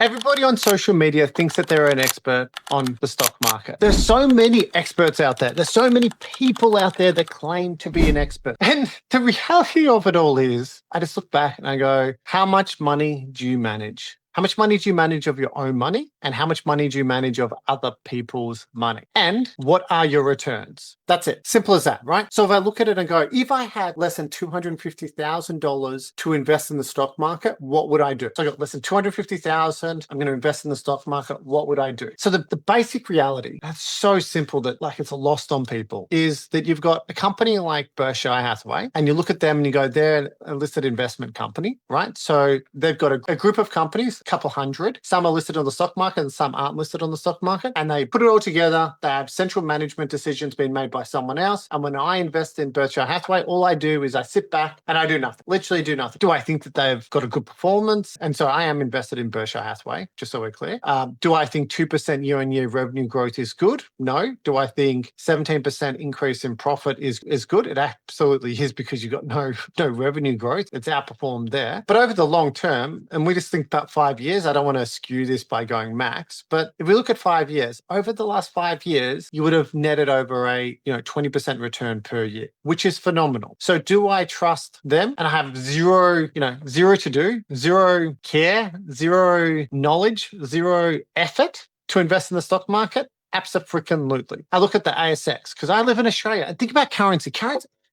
Everybody on social media thinks that they're an expert on the stock market. There's so many experts out there. There's so many people out there that claim to be an expert. And the reality of it all is, I just look back and I go, how much money do you manage? How much money do you manage of your own money? And how much money do you manage of other people's money? And what are your returns? That's it. Simple as that, right? So if I look at it and go, if I had less than $250,000 to invest in the stock market, what would I do? So I got less than $250,000. I'm going to invest in the stock market. What would I do? So the basic reality, that's so simple that like it's lost on people, is that you've got a company like Berkshire Hathaway, and you look at them and you go, they're a listed investment company, right? So they've got a group of companies, a couple hundred. Some are listed on the stock market and some aren't listed on the stock market. And they put it all together. They have central management decisions being made by someone else. And when I invest in Berkshire Hathaway, all I do is I sit back and I do nothing, literally do nothing. Do I think that they've got a good performance? And so I am invested in Berkshire Hathaway, just so we're clear. Do I think 2% year-on-year revenue growth is good? No. Do I think 17% increase in profit is good? It absolutely is, because you've got no revenue growth. It's outperformed there. But over the long term, and we just think about 5 years, I don't want to skew this by going max, but if we look at 5 years, over the last 5 years, you would have netted over a 20% return per year, which is phenomenal. So do I trust them? And I have zero to do, zero care, zero knowledge, zero effort to invest in the stock market? Abso-freaking-lutely. I look at the ASX because I live in Australia, and think about currency.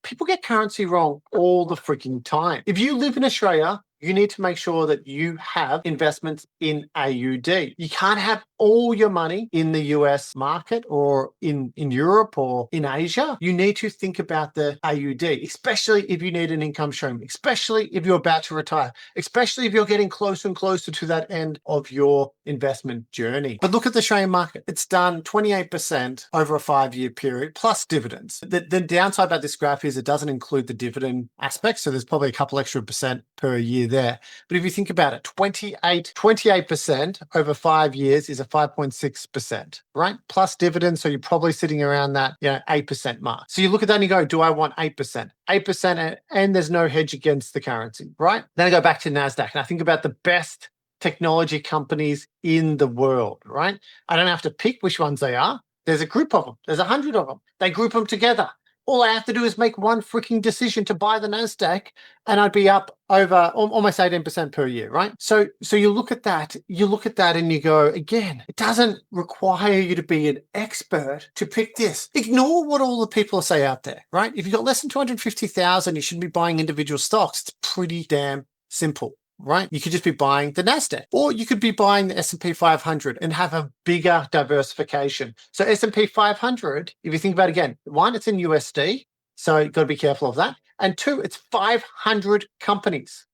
People get currency wrong all the freaking time. If you live in Australia, you need to make sure that you have investments in AUD. You can't have all your money in the US market or in Europe or in Asia. You need to think about the AUD, especially if you need an income stream, especially if you're about to retire, especially if you're getting closer and closer to that end of your investment journey. But look at the Australian market. It's done 28% over a 5-year period plus dividends. The downside about this graph is it doesn't include the dividend aspect. So there's probably a couple extra percent per year there. But if you think about it, 28% over 5 years is a 5.6%, right? Plus dividends. So you're probably sitting around that 8% mark. So you look at that and you go, do I want 8%? 8% and there's no hedge against the currency, right? Then I go back to NASDAQ and I think about the best technology companies in the world, right? I don't have to pick which ones they are. There's a group of them. There's 100 of them. They group them together. All I have to do is make one freaking decision to buy the NASDAQ and I'd be up over almost 18% per year, right? So you look at that and you go, again, it doesn't require you to be an expert to pick this. Ignore what all the people say out there, right? If you've got less than 250,000, you shouldn't be buying individual stocks. It's pretty damn simple. Right? You could just be buying the NASDAQ, or you could be buying the S&P 500 and have a bigger diversification. So S&P 500, if you think about it again, one, it's in USD, so you've got to be careful of that. And two, it's 500 companies.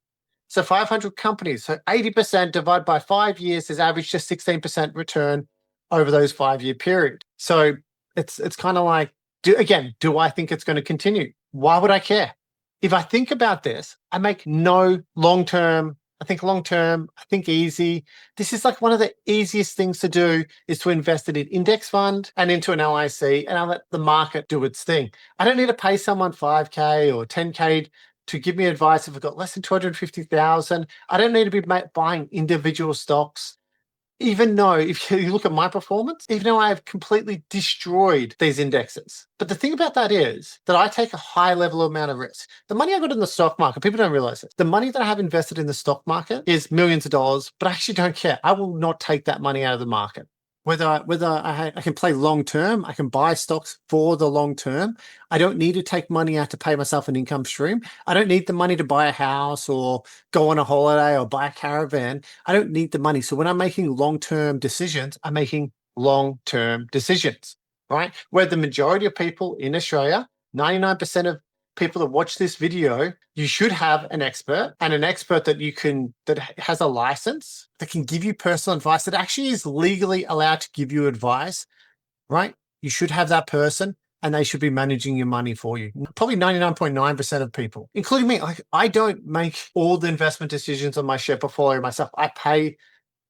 So 500 companies, so 80% divided by 5 years is average just 16% return over those 5-year period. So it's kind of like, do I think it's going to continue? Why would I care? If I think about this, I make no long-term, I think easy. This is like one of the easiest things to do is to invest in an index fund and into an LIC, and I let the market do its thing. I don't need to pay someone $5K or $10K to give me advice if I've got less than 250,000. I don't need to be buying individual stocks. Even though if you look at my performance, even though I have completely destroyed these indexes. But the thing about that is that I take a high level amount of risk. The money I got in the stock market, people don't realize this. The money that I have invested in the stock market is millions of dollars, but I actually don't care. I will not take that money out of the market. Whether I can play long term, I can buy stocks for the long term. I don't need to take money out to pay myself an income stream. I don't need the money to buy a house or go on a holiday or buy a caravan. I don't need the money. So when I'm making long-term decisions, I'm making long-term decisions, right? Where the majority of people in Australia, 99% of people that watch this video, you should have an expert, and an expert that has a license that can give you personal advice, that actually is legally allowed to give you advice, right? You should have that person and they should be managing your money for you. Probably 99.9% of people, including me. I don't make all the investment decisions on my share portfolio myself. I pay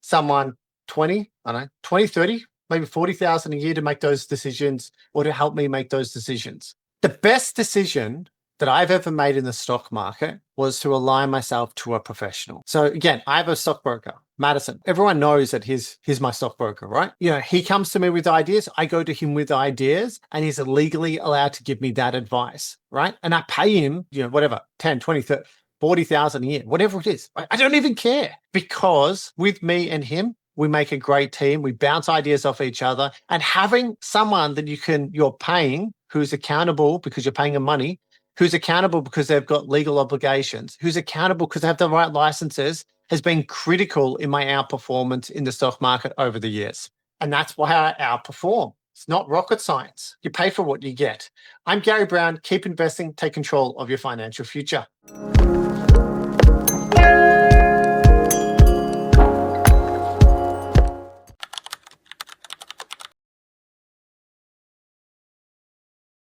someone 20, 30, maybe 40,000 a year to make those decisions or to help me make those decisions. The best decision that I've ever made in the stock market was to align myself to a professional. So again, I have a stockbroker. Madison. Everyone knows that he's my stockbroker, right? He comes to me with ideas. I go to him with ideas, and he's legally allowed to give me that advice, right? And I pay him, whatever, 10, 20, 30, 40,000 a year, whatever it is. I don't even care, because with me and him, we make a great team. We bounce ideas off each other, and having someone that you're paying, who's accountable because you're paying them money, who's accountable because they've got legal obligations, who's accountable because they have the right licenses, has been critical in my outperformance in the stock market over the years. And that's why I outperform. It's not rocket science. You pay for what you get. I'm Gary Brown. Keep investing. Take control of your financial future.